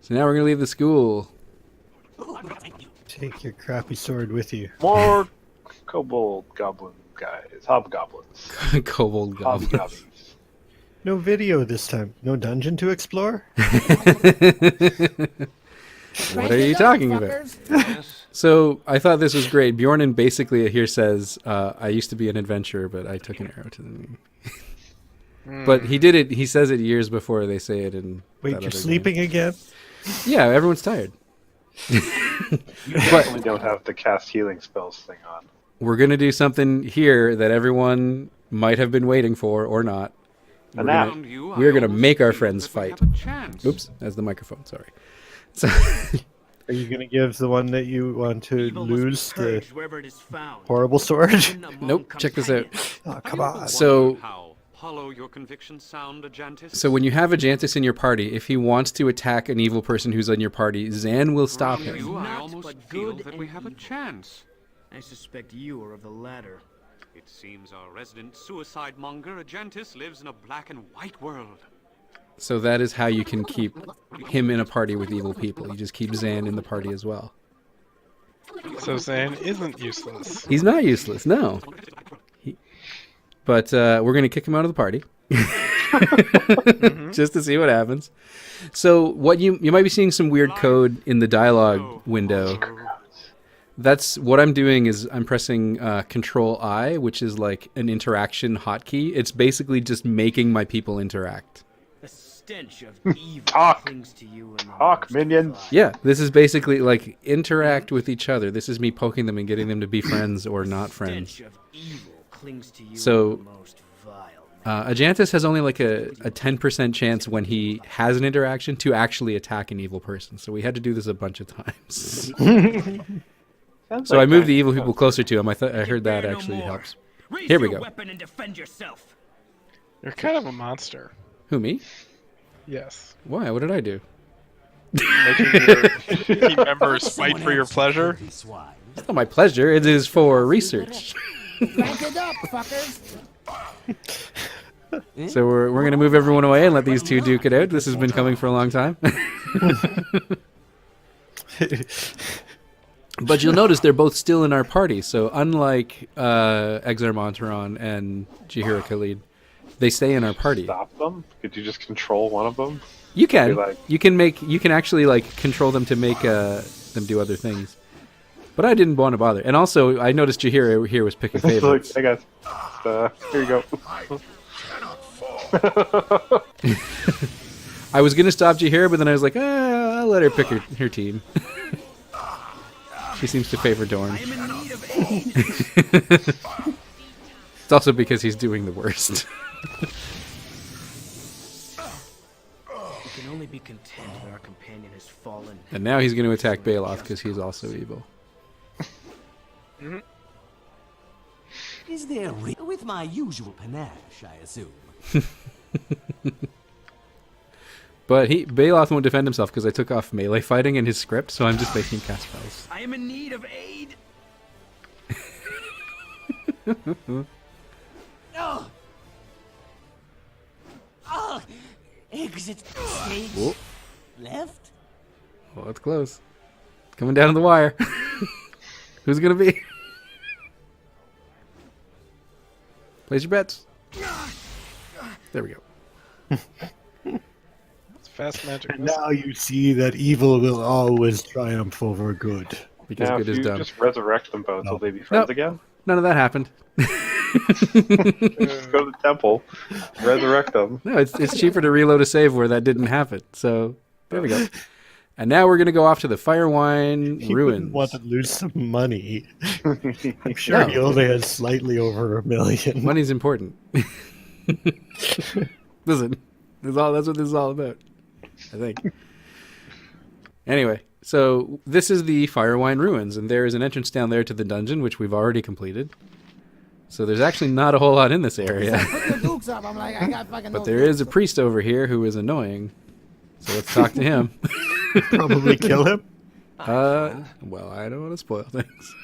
So now we're going to leave the school. Take your crappy sword with you. More kobold goblin guys. Hobgoblins. Kobold goblins. Hobgoblins. No video this time. No dungeon to explore? What are you talking about? So I thought this was great. Bjornen basically here says, I used to be an adventurer, but I took an arrow to the knee. But he did it. He says it years before they say it in. Wait, you're sleeping again? Yeah, everyone's tired. You definitely don't have the cast healing spells thing on. We're going to do something here that everyone might have been waiting for or not. A nap. We're going to make our friends fight. Oops, that's the microphone, sorry. So Are you going to give the one that you want to lose the horrible sword? Nope, check this out. Oh, come on. So Follow your convictions sound, Ajantis. So when you have Ajantis in your party, if he wants to attack an evil person who's in your party, Zan will stop him. I almost feel that we have a chance. I suspect you are of the latter. It seems our resident suicide monger, Ajantis, lives in a black and white world. So that is how you can keep him in a party with evil people. You just keep Zan in the party as well. So Zan isn't useless. He's not useless, no. But we're going to kick him out of the party. Just to see what happens. So what you might be seeing some weird code in the dialogue window. That's what I'm doing is I'm pressing Control I, which is like an interaction hotkey. It's basically just making my people interact. The stench of evil Talk. clings to you. Talk, minions. Yeah, this is basically like interact with each other. This is me poking them and getting them to be friends or not friends. So Ajantis has only like a 10% chance when he has an interaction to actually attack an evil person. So we had to do this a bunch of times. So I moved the evil people closer to him. I heard that actually helps. Here we go. You're kind of a monster. Who, me? Yes. Why? What did I do? Making your team members fight for your pleasure. It's not my pleasure. It is for research. Crank it up, fuckers! So we're going to move everyone away and let these two duke it out. This has been coming for a long time. But you'll notice they're both still in our party. So unlike Exar Monteron and Jahira Khalid, they stay in our party. Stop them? Could you just control one of them? You can. Like... You can actually like control them to make them do other things. But I didn't want to bother. And also, I noticed Jahira here was picking favorites. Hey guys, here you go. I was going to stop Jahira, but then I was like, I'll let her pick her team. She seems to favor Dorn. It's also because he's doing the worst. We can only be content when our companion has fallen. And now he's going to attack Baloth because he's also evil. Is there with my usual panache, I assume? But Baloth won't defend himself because I took off melee fighting in his script, so I'm just making cast spells. I am in need of aid. Oh! Oh! Exit stage Whoa. left? Well, that's close. Coming down to the wire. Who's it gonna be? Place your bets. There we go. It's fast magic. And now you see that evil will always triumph over good. Because now, good if is you done. just resurrect them both, will they be friends again? None of that happened. Just go to the temple, resurrect them. No, it's cheaper to reload a save where that didn't happen. So there we go. And now we're gonna go off to the Firewine He ruins. wouldn't want to lose some money. I'm sure he only has slightly over $1 million. Money's important. Listen, that's what this is all about, I think. Anyway, so this is the Firewine ruins, and there is an entrance down there to the dungeon, which we've already completed. So there's actually not a whole lot in this area. But there is a priest over here who is annoying. So let's talk to him. Probably kill him. Well, I don't want to spoil things.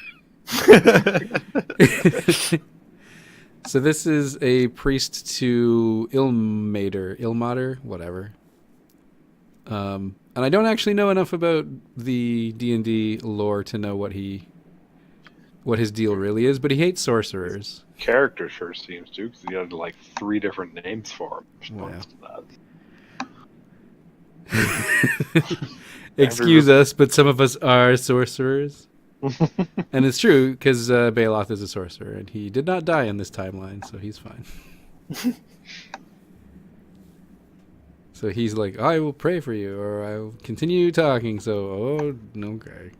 So this is a priest to Ilmater, whatever. And I don't actually know enough about the D&D lore to know what his deal really is, but he hates sorcerers. Character sure seems to, because he had like 3 different names for him. Wow. That. Excuse us, but some of us are sorcerers. And it's true, because Baloth is a sorcerer, and he did not die in this timeline, so he's fine. So he's like, I will pray for you, or I will continue talking, so, okay.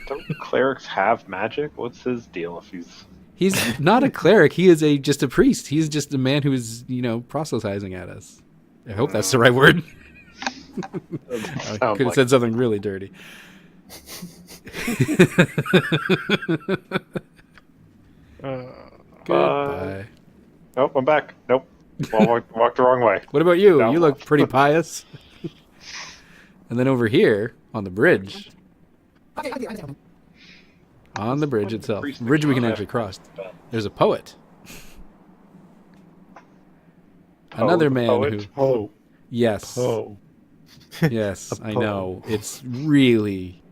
Don't clerics have magic? What's his deal if he's... He's not a cleric, he is just a priest. He's just a man who is, proselytizing at us. I hope that's the right word. I could have said something really dirty. Goodbye. Nope, I'm back. Nope. Walked the wrong way. What about you? Down You look left. pretty pious. And then over here, on the bridge. On the bridge itself. Bridge we can actually cross. There's a poet. Another man who... Oh, Yes. oh. Yes, I know. It's really,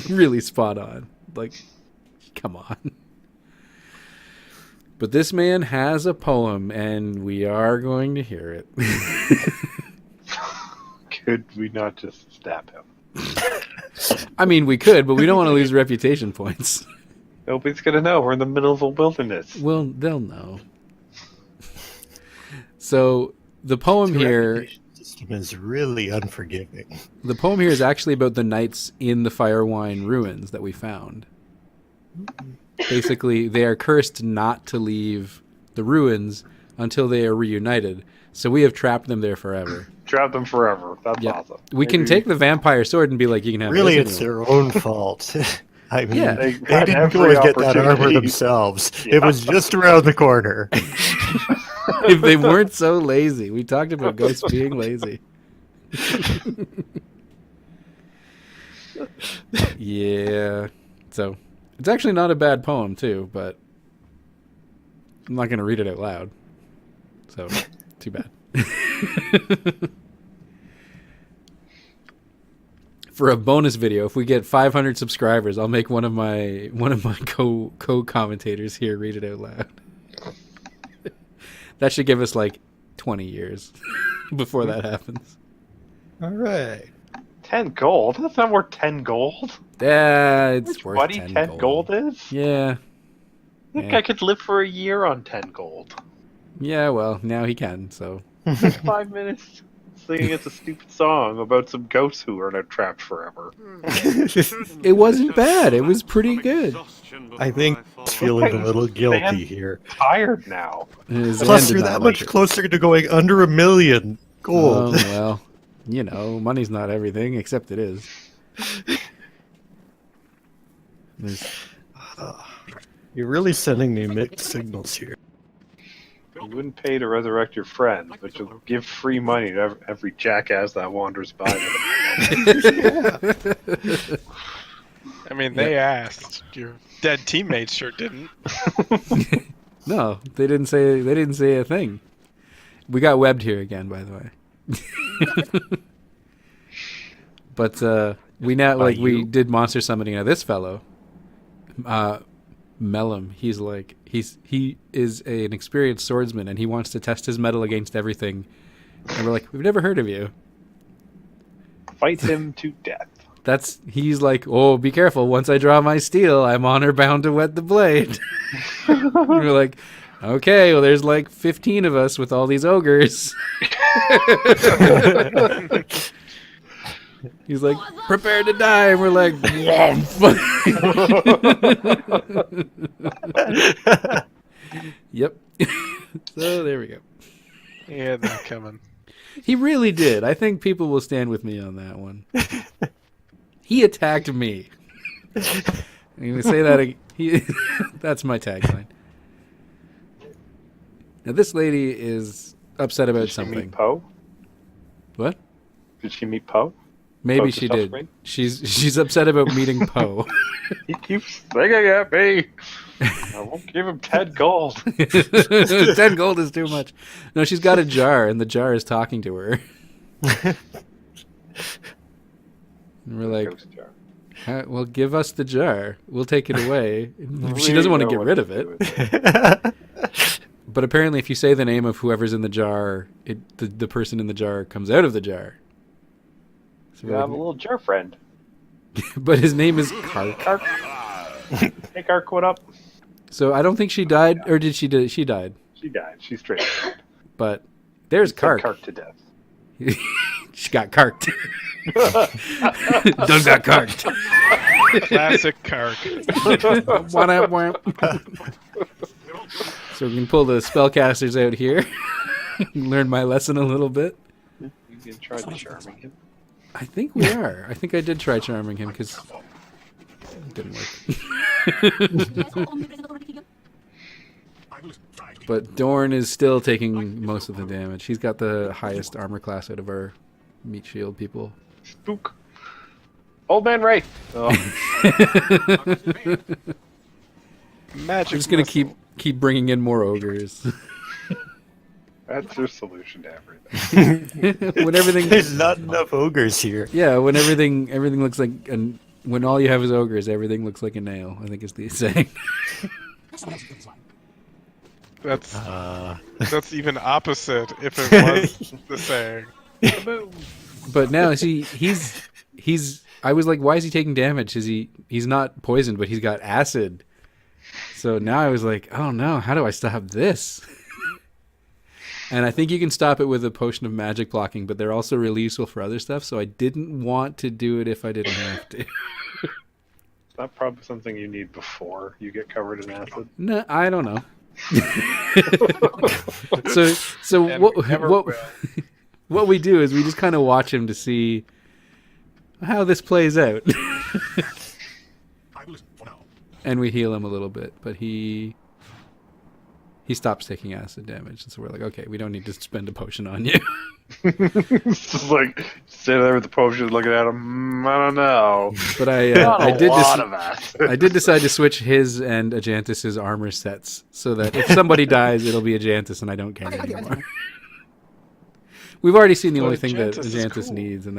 really spot on. Like, come on. But this man has a poem, and we are going to hear it. Could we not just stab him? I mean, we could, but we don't want to lose reputation points. Nobody's gonna know. We're in the middle of a wilderness. Well, they'll know. So, the poem here... System is really unforgiving. The poem here is actually about the knights in the Firewine ruins that we found. Basically, they are cursed not to leave the ruins until they are reunited. So we have trapped them there forever. Trap them forever. That's Yeah. awesome. We can take the vampire sword and be like, you can have Really, this it's anyway. their own fault. I mean, Yeah. they had didn't every go and get that armor opportunity. themselves. It was just around the corner. If they weren't so lazy. We talked about ghosts being lazy. Yeah. So, it's actually not a bad poem, too, but I'm not going to read it out loud. So, too bad. For a bonus video, if we get 500 subscribers, I'll make one of my co-commentators here read it out loud. That should give us like 20 years before that happens. All right. 10 gold? That's not worth 10 gold. Yeah, it's Which worth buddy 10 10 gold is? Yeah. I think Yeah. I could live for a year on 10 gold. Yeah, well, now he can, so. 5 minutes singing it's a stupid song about some ghosts who are not trapped forever. It wasn't bad. It was pretty good. I think it's feeling a little guilty here. Tired now. His Plus, end did you're not that like much it. closer to going under 1 million gold. Well, money's not everything, except it is. There's- You're really sending me mixed signals here. You wouldn't pay to resurrect your friend, but you'll give free money to every jackass that wanders by. I mean, they asked. Your dead teammates sure didn't. No, they didn't say a thing. We got webbed here again, by the way. But we now we did monster summoning of this fellow. Mellum, he is an experienced swordsman and he wants to test his mettle against everything. And we're like, we've never heard of you. Fight him to death. He's like, oh, be careful. Once I draw my steel, I'm honor bound to wet the blade. We're like, okay, well, there's like 15 of us with all these ogres. He's like, prepare to die. And we're like, yep. So there we go. Yeah, they're coming. He really did. I think people will stand with me on that one. He attacked me. I'm going to say that again. That's my tagline. Now, this lady is upset about Did she something. meet Poe? What? Did she meet Poe? Maybe Poe's she the did. suffering? She's upset about meeting Poe. He keeps singing at me. I won't give him 10 gold. 10 gold is too much. No, she's got a jar, and the jar is talking to her. And we're like, Ghost jar. well, give us the jar. We'll take it away. She We doesn't want to know get what rid to of do it. with it. But apparently, if you say the name of whoever's in the jar, the person in the jar comes out of the jar. So You we're have a like, little jar friend. but his name is Kark. Kark. Hey, Kark, what up? So I don't think she died, or did she? She died. She died. She's straight. But there's Kark. Kark to death. She got carked. Doug got carked. Classic Kark. So we can pull the spellcasters out here. Learn my lesson a little bit. You can try the charming him. I think we are. I think I did try charming him because it didn't work. But Dorn is still taking most of the damage. He's got the highest armor class out of our meat shield people. Spook. Old man Ray. Oh. Magic. We're just gonna missile. keep bringing in more ogres. That's their solution to everything. When everything, There's not enough ogres here. yeah, when everything looks like, and when all you have is ogres, everything looks like a nail. I think is the saying. That's even opposite if it was the saying. But now, see, he's. I was like, why is he taking damage? He's not poisoned, but he's got acid. So now I was like, oh no, how do I stop this? And I think you can stop it with a potion of magic blocking, but they're also really useful for other stuff. So I didn't want to do it if I didn't have to. That's probably something you need before you get covered in acid. No, I don't know. so And what we never what will. what we do is we just kind of watch him to see how this plays out. And we heal him a little bit, but he stops taking acid damage, and so we're like, okay, we don't need to spend a potion on you. It's just like sitting there with the potion, looking at him. I don't know. But Not I a did lot of acid. I did decide to switch his and Ajantis's armor sets so that if somebody dies, it'll be Ajantis, and I don't care anymore. We've already seen the But only thing that Ajantis is Ajantis cool. needs, and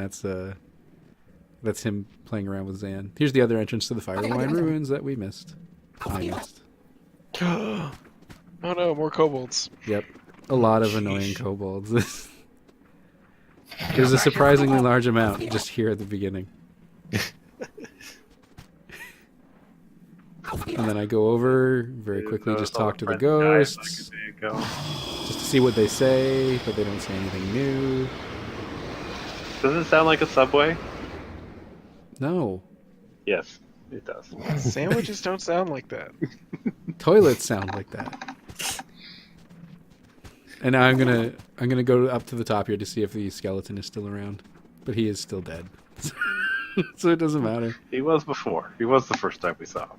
that's him playing around with Zan. Here's the other entrance to the Firewine ruins that we missed. I missed. Oh no, more kobolds. Yep, a lot of annoying kobolds. There's a surprisingly large amount just here at the beginning. And then I go over very quickly, just talk to the ghosts, There you go. just to see what they say, but they don't say anything new. Does it sound like a subway? No. Yes, it does. Sandwiches don't sound like that. Toilets sound like that. And now I'm gonna go up to the top here to see if the skeleton is still around, but he is still dead, so it doesn't matter. He was before. He was the first time we saw him.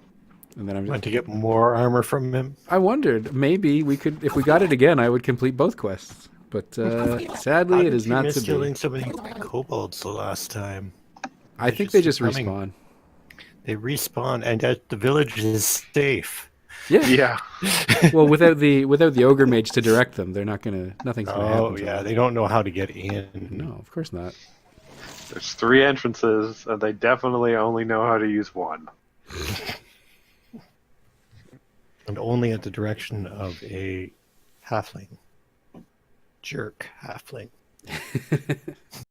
And then I'm Want just, to get more armor from him? I wondered maybe we could, if we got it again, I would complete both quests, but sadly How it did is you not miss to be. killing so many kobolds the last time? I think they just coming. respawn. They respawn, and the village is safe. Yeah. Yeah. Well, without the ogre mage to direct them, they're not gonna. Nothing's gonna happen. Oh to yeah, them. they don't know how to get in. No, of course not. There's 3 entrances, and they definitely only know how to use one. And only at the direction of a halfling. Jerk halfling.